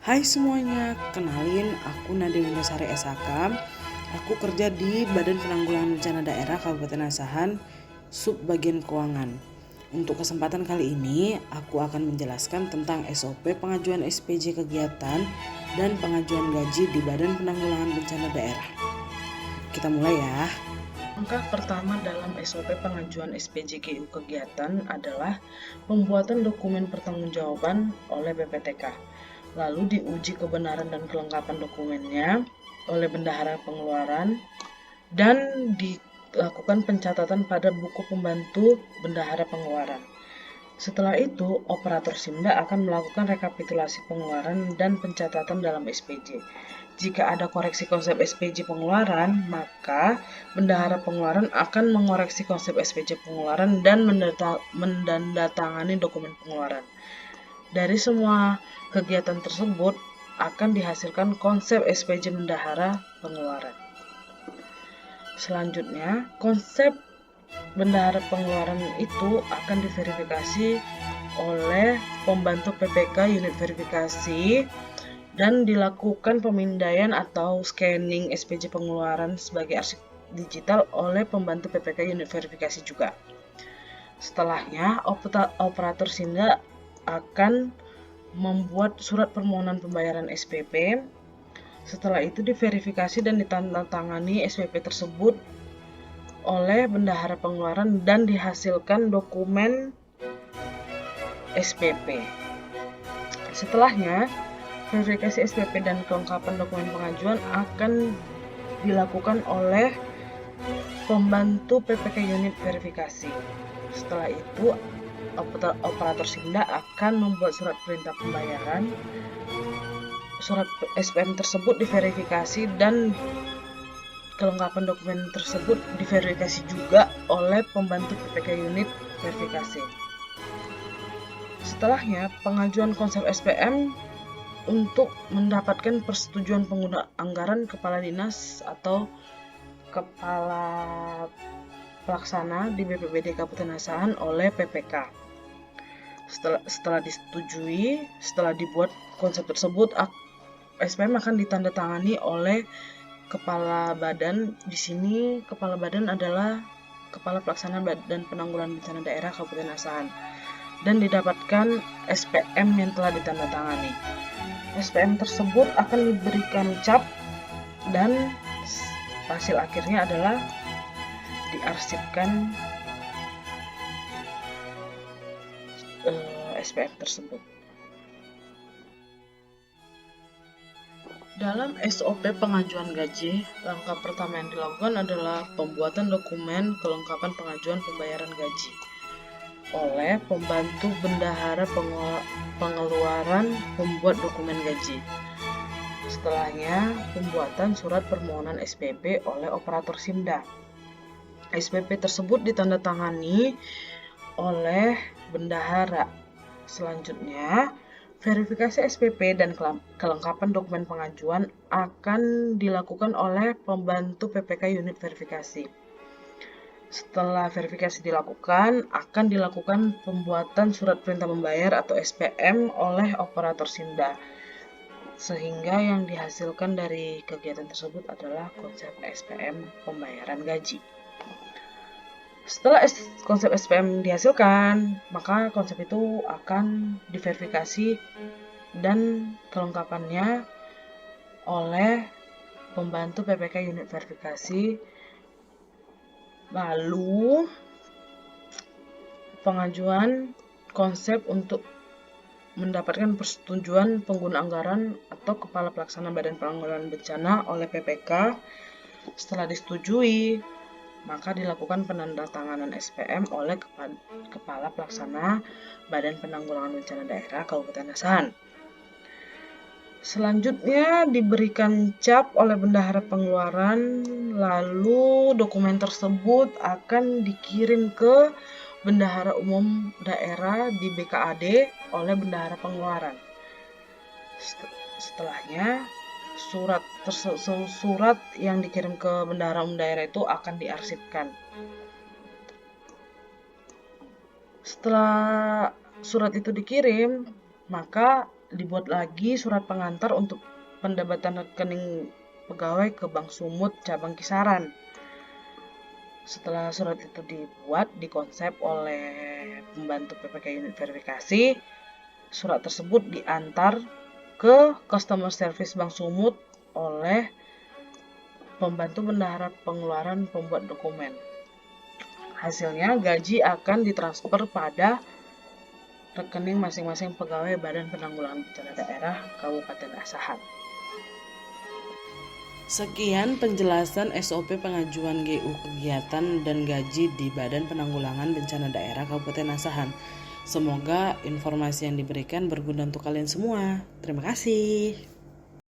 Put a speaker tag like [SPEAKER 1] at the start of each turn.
[SPEAKER 1] Hai semuanya, kenalin aku Nade Windasari SHK. Aku kerja di Badan Penanggulangan Bencana Daerah Kabupaten Asahan, sub bagian keuangan. Untuk kesempatan kali ini, aku akan menjelaskan tentang SOP pengajuan SPJ kegiatan dan pengajuan gaji di Badan Penanggulangan Bencana Daerah. Kita mulai ya. Langkah pertama dalam SOP pengajuan SPJGU kegiatan adalah pembuatan dokumen pertanggungjawaban oleh BPTK. Lalu diuji kebenaran dan kelengkapan dokumennya oleh bendahara pengeluaran dan dilakukan pencatatan pada buku pembantu bendahara pengeluaran. Setelah itu, operator Simda akan melakukan rekapitulasi pengeluaran dan pencatatan dalam SPJ. Jika ada koreksi konsep SPJ pengeluaran, maka bendahara pengeluaran akan mengoreksi konsep SPJ pengeluaran dan menandatangani dokumen pengeluaran. Dari semua kegiatan tersebut akan dihasilkan konsep SPJ bendahara pengeluaran. Selanjutnya, konsep bendahara pengeluaran itu akan diverifikasi oleh pembantu PPK unit verifikasi dan dilakukan pemindaian atau scanning SPJ pengeluaran sebagai arsip digital oleh pembantu PPK unit verifikasi juga. Setelahnya, operator Simda akan membuat surat permohonan pembayaran SPP. Setelah itu diverifikasi dan ditandatangani SPP tersebut oleh bendahara pengeluaran dan dihasilkan dokumen SPP. Setelahnya, verifikasi SPP dan kelengkapan dokumen pengajuan akan dilakukan oleh pembantu PPK unit verifikasi. Setelah itu, operator Simda akan membuat surat perintah pembayaran. Surat SPM tersebut diverifikasi dan kelengkapan dokumen tersebut diverifikasi juga oleh pembantu PPK unit verifikasi. Setelahnya, pengajuan konsep SPM untuk mendapatkan persetujuan pengguna anggaran kepala dinas atau kepala pelaksana di BPBD Kabupaten Asahan oleh PPK. Setelah disetujui, setelah dibuat konsep tersebut, SPM akan ditandatangani oleh kepala badan. Di sini kepala badan adalah Kepala Pelaksana Badan Penanggulangan Bencana Daerah Kabupaten Asahan dan didapatkan SPM yang telah ditandatangani. SPM tersebut akan diberikan cap dan hasil akhirnya adalah diarsipkan SPM tersebut. Dalam SOP pengajuan gaji, langkah pertama yang dilakukan adalah pembuatan dokumen kelengkapan pengajuan pembayaran gaji oleh pembantu bendahara pengeluaran pembuat dokumen gaji. Setelahnya, pembuatan surat permohonan SPP oleh operator Simda. SPP tersebut ditandatangani oleh bendahara. Selanjutnya, verifikasi SPP dan kelengkapan dokumen pengajuan akan dilakukan oleh pembantu PPK unit verifikasi. Setelah verifikasi dilakukan, akan dilakukan pembuatan surat perintah membayar atau SPM oleh operator Simda. Sehingga yang dihasilkan dari kegiatan tersebut adalah konsep SPM pembayaran gaji. Setelah konsep SPM dihasilkan, maka konsep itu akan diverifikasi dan kelengkapannya oleh pembantu PPK unit verifikasi. Lalu pengajuan konsep untuk mendapatkan persetujuan pengguna anggaran atau kepala pelaksana Badan Penanggulangan Bencana oleh PPK. Setelah disetujui, maka dilakukan penandatanganan SPM oleh Kepala Pelaksana Badan Penanggulangan Bencana Daerah Kabupaten Asahan. Selanjutnya diberikan cap oleh bendahara pengeluaran, lalu dokumen tersebut akan dikirim ke Bendahara Umum Daerah di BKAD oleh bendahara pengeluaran. Setelahnya, surat yang dikirim ke Bendahara Umum Daerah itu akan diarsipkan. Setelah surat itu dikirim, maka dibuat lagi surat pengantar untuk pendebatan rekening pegawai ke Bank Sumut cabang Kisaran. Setelah surat itu dibuat, dikonsep oleh pembantu PPK unit verifikasi, surat tersebut diantar ke customer service Bank Sumut oleh pembantu bendahara pengeluaran pembuat dokumen. Hasilnya, gaji akan ditransfer pada rekening masing-masing pegawai Badan Penanggulangan Bencana Daerah Kabupaten Asahan. Sekian penjelasan SOP pengajuan GU kegiatan dan gaji di Badan Penanggulangan Bencana Daerah Kabupaten Asahan. Semoga informasi yang diberikan berguna untuk kalian semua. Terima kasih.